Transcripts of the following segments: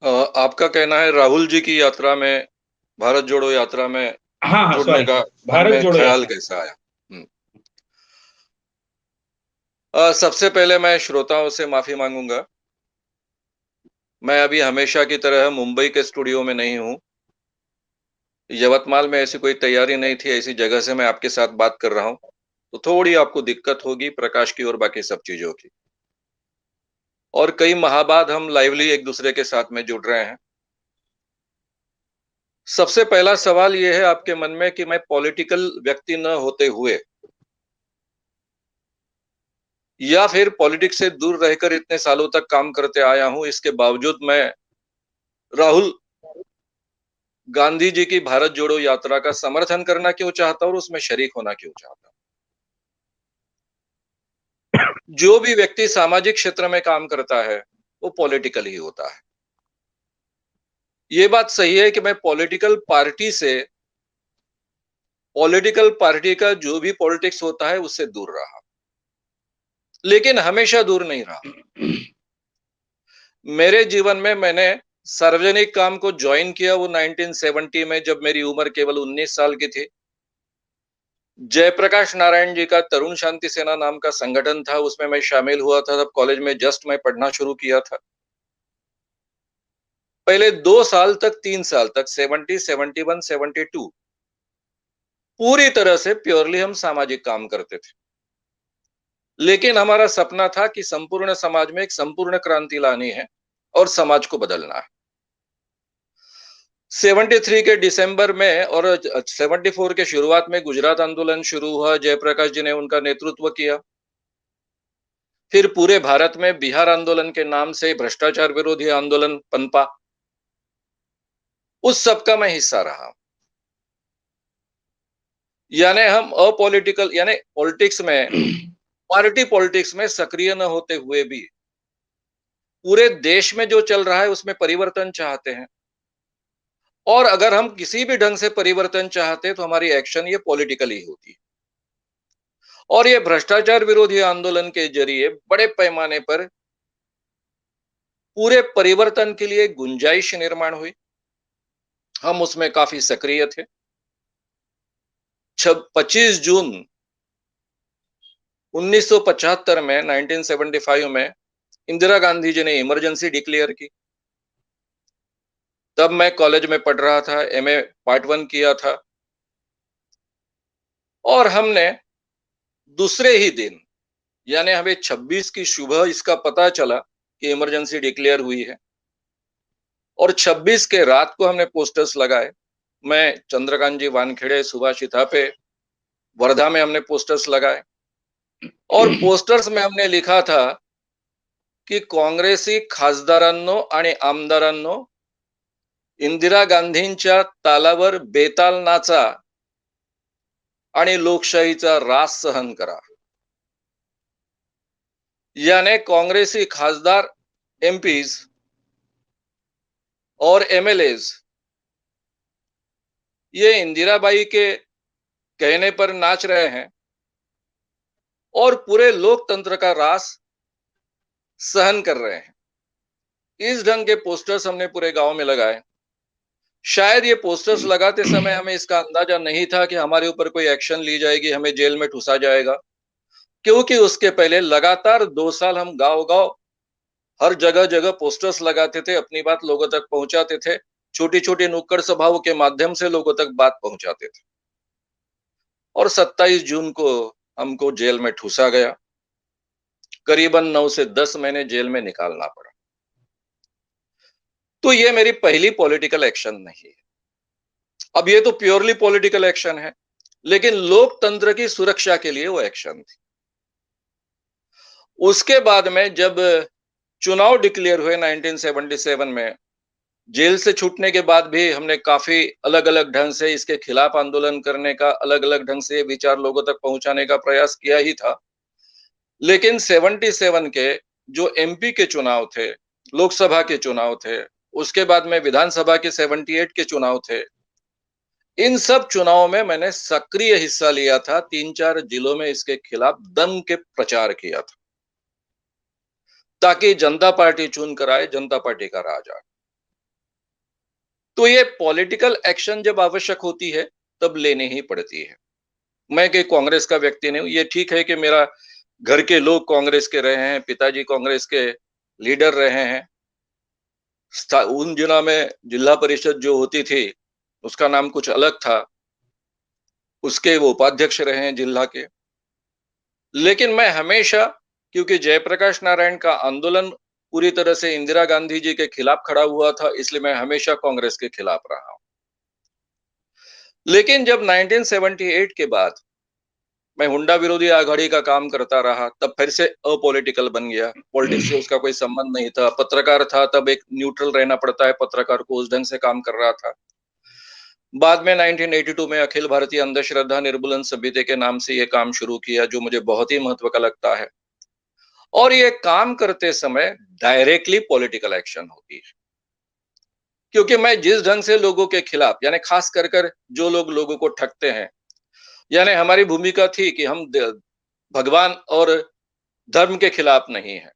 आपका कहना है राहुल जी की यात्रा में, भारत जोड़ो यात्रा में हाँ हाँ, जुड़ने सॉरी, का मन भारत में जोड़ो ख्याल यात्रा। कैसा आया? सबसे पहले मैं श्रोताओं से माफी मांगूंगा। मैं अभी हमेशा की तरह मुंबई के स्टूडियो में नहीं हूँ। यवतमाल में ऐसी कोई तैयारी नहीं थी, ऐसी जगह से मैं आपके साथ बात कर रहा हूँ, तो थोड़ी आपको दिक्कत होगी प्रकाश की और बाकी सब चीजों की। और कई माह बाद हम लाइवली एक दूसरे के साथ में जुड़ रहे हैं। सबसे पहला सवाल यह है आपके मन में कि मैं पॉलिटिकल व्यक्ति न होते हुए या फिर पॉलिटिक्स से दूर रहकर इतने सालों तक काम करते आया हूं, इसके बावजूद मैं राहुल गांधी जी की भारत जोड़ो यात्रा का समर्थन करना क्यों चाहता हूं और उसमें शरीक होना क्यों चाहता हूं। जो भी व्यक्ति सामाजिक क्षेत्र में काम करता है वो पॉलिटिकल ही होता है। ये बात सही है कि मैं पॉलिटिकल पार्टी का जो भी पॉलिटिक्स होता है उससे दूर रहा, लेकिन हमेशा दूर नहीं रहा। मेरे जीवन में मैंने सार्वजनिक काम को ज्वाइन किया वो 1970 में, जब मेरी उम्र केवल 19 साल की थी। जयप्रकाश नारायण जी का तरुण शांति सेना नाम का संगठन था, उसमें मैं शामिल हुआ था। तब कॉलेज में जस्ट मैं पढ़ना शुरू किया था। पहले 2 साल तक, 3 साल तक, 70, 71, 72 पूरी तरह से प्योरली हम सामाजिक काम करते थे। लेकिन हमारा सपना था कि संपूर्ण समाज में एक संपूर्ण क्रांति लानी है और समाज को बदलना है। 73 के दिसंबर में और 74 के शुरुआत में गुजरात आंदोलन शुरू हुआ। जयप्रकाश जी ने उनका नेतृत्व किया। फिर पूरे भारत में बिहार आंदोलन के नाम से भ्रष्टाचार विरोधी आंदोलन पनपा। उस सब का मैं हिस्सा रहा। यानी हम अपॉलिटिकल, यानी पॉलिटिक्स में, पार्टी पॉलिटिक्स में सक्रिय न होते हुए भी पूरे देश में जो चल रहा है उसमें परिवर्तन चाहते हैं। और अगर हम किसी भी ढंग से परिवर्तन चाहते हैं तो हमारी एक्शन ये पॉलिटिकल ही होती है। और ये भ्रष्टाचार विरोधी आंदोलन के जरिए बड़े पैमाने पर पूरे परिवर्तन के लिए गुंजाइश निर्माण हुई। हम उसमें काफी सक्रिय थे। 25 जून 1975 में, 1975 में इंदिरा गांधी जी ने इमरजेंसी डिक्लेयर की। तब मैं कॉलेज में पढ़ रहा था, एमए पार्ट 1 किया था। और हमने दूसरे ही दिन, यानी हमें 26 की सुबह इसका पता चला कि इमरजेंसी डिक्लेयर हुई है। और 26 के रात को हमने पोस्टर्स लगाए। मैं, चंद्रकांत जी वानखेड़े, सुभाष पे, वर्धा में हमने पोस्टर्स लगाए। और पोस्टर्स में हमने लिखा था की काँग्रेसी खासदारांनो आणि आमदारांनो, इंदिरा गांधींच्या तालावर बेताल नाचा आणि लोकशाहीचा रास सहन करा। यानी कांग्रेसी खासदार, एमपीज और एमएलएज ये इंदिराबाई के कहने पर नाच रहे हैं और पूरे लोकतंत्र का रास सहन कर रहे हैं। इस ढंग के पोस्टर्स हमने पूरे गांव में लगाए। शायद ये पोस्टर्स लगाते समय हमें इसका अंदाजा नहीं था कि हमारे ऊपर कोई एक्शन ली जाएगी, हमें जेल में ठूसा जाएगा। क्योंकि उसके पहले लगातार 2 साल हम गांव-गांव हर जगह-जगह पोस्टर्स लगाते थे, अपनी बात लोगों तक पहुंचाते थे, छोटी-छोटी नुक्कड़ सभाओं के माध्यम से लोगों तक बात पहुंचाते थे। और 27 जून को हमको जेल में ठूसा गया। करीबन 9 से 10 महीने जेल में निकालना पड़ा। तो ये मेरी पहली पॉलिटिकल एक्शन नहीं है। अब ये तो प्योरली पॉलिटिकल एक्शन है, लेकिन लोकतंत्र की सुरक्षा के लिए वो एक्शन थी। उसके बाद में जब चुनाव डिक्लेयर हुए 1977 में, जेल से छूटने के बाद भी हमने काफी अलग-अलग ढंग से इसके खिलाफ आंदोलन करने का, अलग-अलग ढंग से विचार लोगों तक पहुंचाने का प्रयास किया ही था। लेकिन 77 के जो एमपी के चुनाव थे, लोकसभा के चुनाव थे, उसके बाद में विधानसभा के 78 के चुनाव थे। इन सब चुनावों में मैंने सक्रिय हिस्सा लिया था। 3-4 जिलों में इसके खिलाफ दम के प्रचार किया था, ताकि जनता पार्टी चुन कर आए, जनता पार्टी का राज आए। तो ये पॉलिटिकल एक्शन जब आवश्यक होती है, तब लेनी ही पड़ती है। मैं कि कांग्रेस का व्यक्ति नहीं हूँ, ये ठीक है कि मेरा घर के लोग कांग्रेस के रहे हैं, पिताजी कांग्रेस के लीडर रहे हैं। उन दिनों में जिला परिषद जो होती थी, उसका नाम कुछ अलग था। उसके वो उपाध्यक्ष रहे हैं जिला के। लेकिन मैं हमेशा, क्योंकि जयप्रकाश नारायण का आंदोलन पूरी तरह से इंदिरा गांधी जी के खिलाफ खड़ा हुआ था, इसलिए मैं हमेशा कांग्रेस के खिलाफ रहा हूं। लेकिन जब 1978 के बाद मैं हुंडा विरोधी आघाड़ी का काम करता रहा, तब फिर से अपॉलिटिकल बन गया। पॉलिटिक्स से उसका कोई संबंध नहीं था। पत्रकार था, तब एक न्यूट्रल रहना पड़ता है, पत्रकार को उस ढंग से काम कर रहा था। बाद में 1982 में अखिल भारतीय अंधश्रद्धा निर्मूलन समिति के नाम से ये काम शुरू किया, जो मुझे बहुत ही महत्व का लगता है। और ये काम करते समय डायरेक्टली पॉलिटिकल एक्शन होती है, क्योंकि मैं जिस ढंग से लोगों के खिलाफ, यानी खास कर जो लोग लोगों को ठगते हैं, यानी हमारी भूमिका थी कि हम भगवान और धर्म के खिलाफ नहीं है,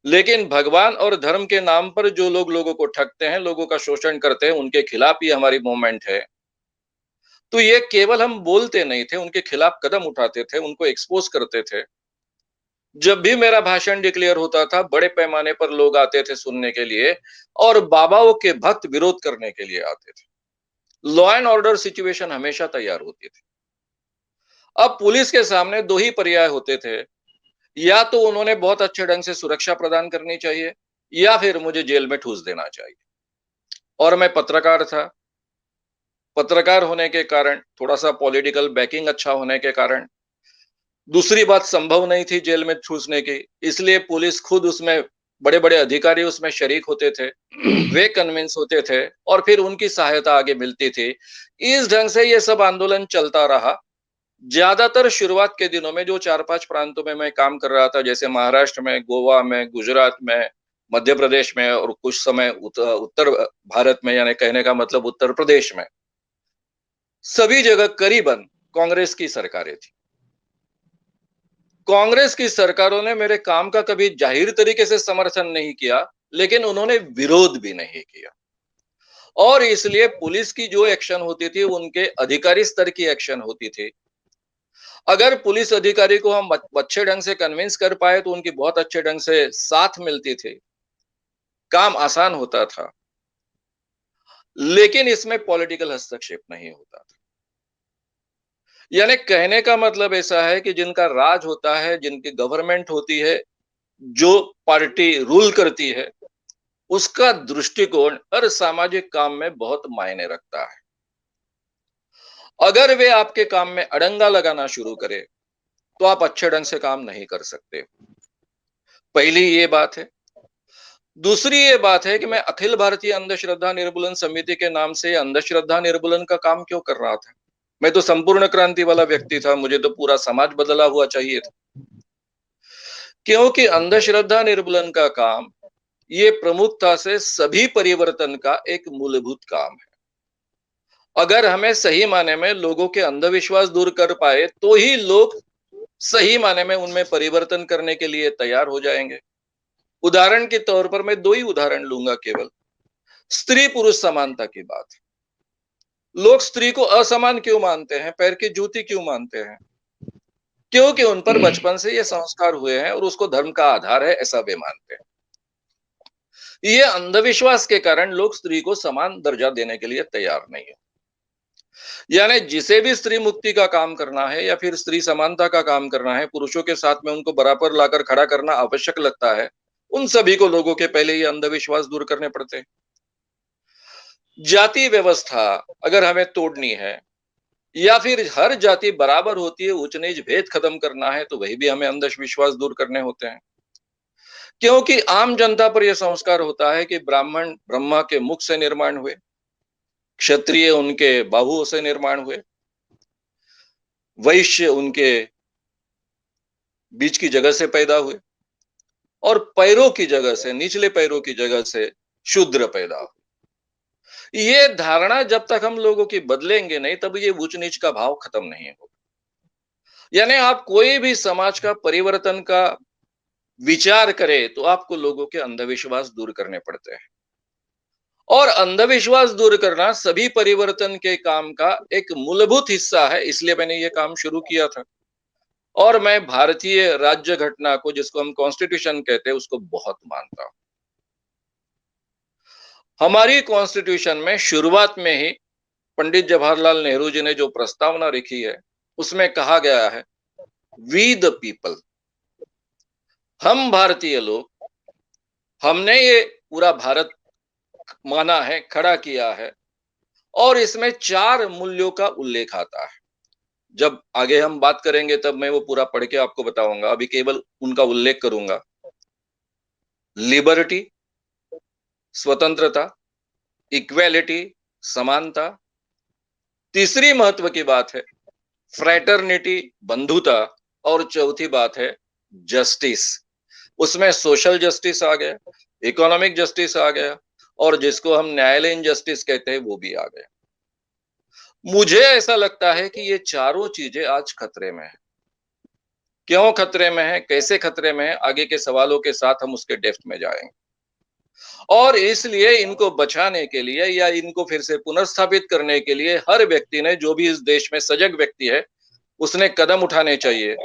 लेकिन भगवान और धर्म के नाम पर जो लोग लोगों को ठगते हैं, लोगों का शोषण करते हैं, उनके खिलाफ ही हमारी मूवमेंट है। तो ये केवल हम बोलते नहीं थे, उनके खिलाफ कदम उठाते थे, उनको एक्सपोज करते थे। जब भी मेरा भाषण डिक्लेयर होता था, बड़े पैमाने पर लोग आते थे सुनने के लिए, और बाबाओं के भक्त विरोध करने के लिए आते थे। लॉ एंड ऑर्डर सिचुएशन हमेशा तैयार होती थी। अब पुलिस के सामने दो ही पर्याय होते थे, या तो उन्होंने बहुत अच्छे ढंग से सुरक्षा प्रदान करनी चाहिए, या फिर मुझे जेल में ठूस देना चाहिए। और मैं पत्रकार था। पत्रकार होने के कारण, थोड़ा सा पॉलिटिकल बैकिंग अच्छा होने के कारण, दूसरी बात संभव नहीं थी जेल में ठूसने की, इसलिए पुलिस खुद उसमें, बड़े-बड़े अधिकारी उसमें शरीक होते थे। वे कन्विंस होते थे और फिर उनकी सहायता आगे मिलती थी। इस ढंग से ये सब आंदोलन चलता रहा। ज्यादातर शुरुआत के दिनों में जो 4-5 प्रांतों में मैं काम कर रहा था, जैसे महाराष्ट्र में, गोवा में, गुजरात में, मध्य प्रदेश में, और कुछ समय उत्तर भारत में, यानी कहने का मतलब उत्तर प्रदेश में, सभी जगह करीबन कांग्रेस की सरकारें थी। कांग्रेस की सरकारों ने मेरे काम का कभी जाहिर तरीके से समर्थन नहीं किया, लेकिन उन्होंने विरोध भी नहीं किया। और इसलिए पुलिस की जो एक्शन होती थी, उनके अधिकारी स्तर की एक्शन होती थी। अगर पुलिस अधिकारी को हम अच्छे ढंग से कन्विंस कर पाए, तो उनकी बहुत अच्छे ढंग से साथ मिलती थी, काम आसान होता था। लेकिन इसमें पॉलिटिकल हस्तक्षेप नहीं होता था। यानी कहने का मतलब ऐसा है कि जिनका राज होता है, जिनकी गवर्नमेंट होती है, जो पार्टी रूल करती है, उसका दृष्टिकोण हर सामाजिक काम में बहुत मायने रखता है। अगर वे आपके काम में अड़ंगा लगाना शुरू करें, तो आप अच्छे ढंग से काम नहीं कर सकते। पहली ये बात है। दूसरी ये बात है कि मैं अखिल भारतीय अंधश्रद्धा निर्मूलन समिति के नाम से अंधश्रद्धा निर्मूलन का काम क्यों कर रहा था? मैं तो संपूर्ण क्रांति वाला व्यक्ति था, मुझे तो पूरा समाज बदला हुआ चाहिए था। क्योंकि अंधश्रद्धा निर्मूलन का काम, ये प्रमुखता से सभी परिवर्तन का एक मूलभूत काम है। अगर हमें सही माने में लोगों के अंधविश्वास दूर कर पाए, तो ही लोग सही माने में उनमें परिवर्तन करने के लिए तैयार हो जाएंगे। उदाहरण के तौर पर मैं दो ही उदाहरण लूंगा केवल। स्त्री पुरुष समानता की बात। लोग स्त्री को असमान क्यों मानते हैं, पैर की जूती क्यों मानते हैं? क्योंकि उन पर बचपन से ये संस्कार हुए हैं और उसको धर्म का आधार है, ऐसा वे मानते हैं। ये अंधविश्वास के कारण लोग स्त्री को समान दर्जा देने के लिए तैयार नहीं है। यानी जिसे भी स्त्री मुक्ति का काम करना है, या फिर स्त्री समानता का काम करना है, पुरुषों के साथ में उनको बराबर लाकर खड़ा करना आवश्यक लगता है, उन सभी को लोगों के पहले ये अंधविश्वास दूर करने पड़ते हैं। जाति व्यवस्था अगर हमें तोड़नी है, या फिर हर जाति बराबर होती है, ऊंच नीच भेद खत्म करना है, तो वही भी हमें अंधविश्वास दूर करने होते हैं। क्योंकि आम जनता पर यह संस्कार होता है कि ब्राह्मण ब्रह्मा के मुख से निर्माण हुए, क्षत्रिय उनके बाहुओं से निर्माण हुए, वैश्य उनके बीच की जगह से पैदा हुए, और पैरों की जगह से, निचले पैरों की जगह से शूद्र पैदा हुए। ये धारणा जब तक हम लोगों की बदलेंगे नहीं, तब ये ऊंच नीच का भाव खत्म नहीं होगा। यानी आप कोई भी समाज का परिवर्तन का विचार करें, तो आपको लोगों के अंधविश्वास दूर करने पड़ते हैं। और अंधविश्वास दूर करना सभी परिवर्तन के काम का एक मूलभूत हिस्सा है, इसलिए मैंने ये काम शुरू किया था। और मैं भारतीय राज्य घटना को, जिसको हम कॉन्स्टिट्यूशन कहते हैं, उसको बहुत मानता हूं। हमारी कॉन्स्टिट्यूशन में शुरुआत में ही पंडित जवाहरलाल नेहरू जी ने जो प्रस्तावना लिखी है, उसमें कहा गया है, वी द पीपल, हम भारतीय लोग, हमने ये पूरा भारत माना है, खड़ा किया है, और इसमें 4 मूल्यों का उल्लेख आता है। जब आगे हम बात करेंगे तब मैं वो पूरा पढ़ के आपको बताऊंगा, अभी केवल उनका उल्लेख करूंगा। लिबर्टी, स्वतंत्रता, इक्वेलिटी, समानता। तीसरी महत्व की बात है फ्रैटर्निटी, बंधुता। और चौथी बात है जस्टिस। उसमें सोशल जस्टिस आ गया, इकोनॉमिक जस्टिस आ गया, और जिसको हम न्यायालयीन जस्टिस कहते हैं वो भी आ गया। मुझे ऐसा लगता है कि ये चारों चीजें आज खतरे में है। क्यों खतरे में है, कैसे खतरे में है, आगे के सवालों के साथ हम उसके डेप्थ में जाएंगे। और इसलिए इनको बचाने के लिए या इनको फिर से पुनर्स्थापित करने के लिए हर व्यक्ति ने, जो भी इस देश में सजग व्यक्ति है, उसने कदम उठाने चाहिए।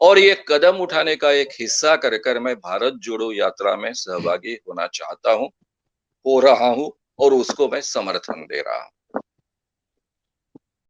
और ये कदम उठाने का एक हिस्सा कर कर मैं भारत जोड़ो यात्रा में सहभागी होना चाहता हूं, हो रहा हूं, और उसको मैं समर्थन दे रहा हूं।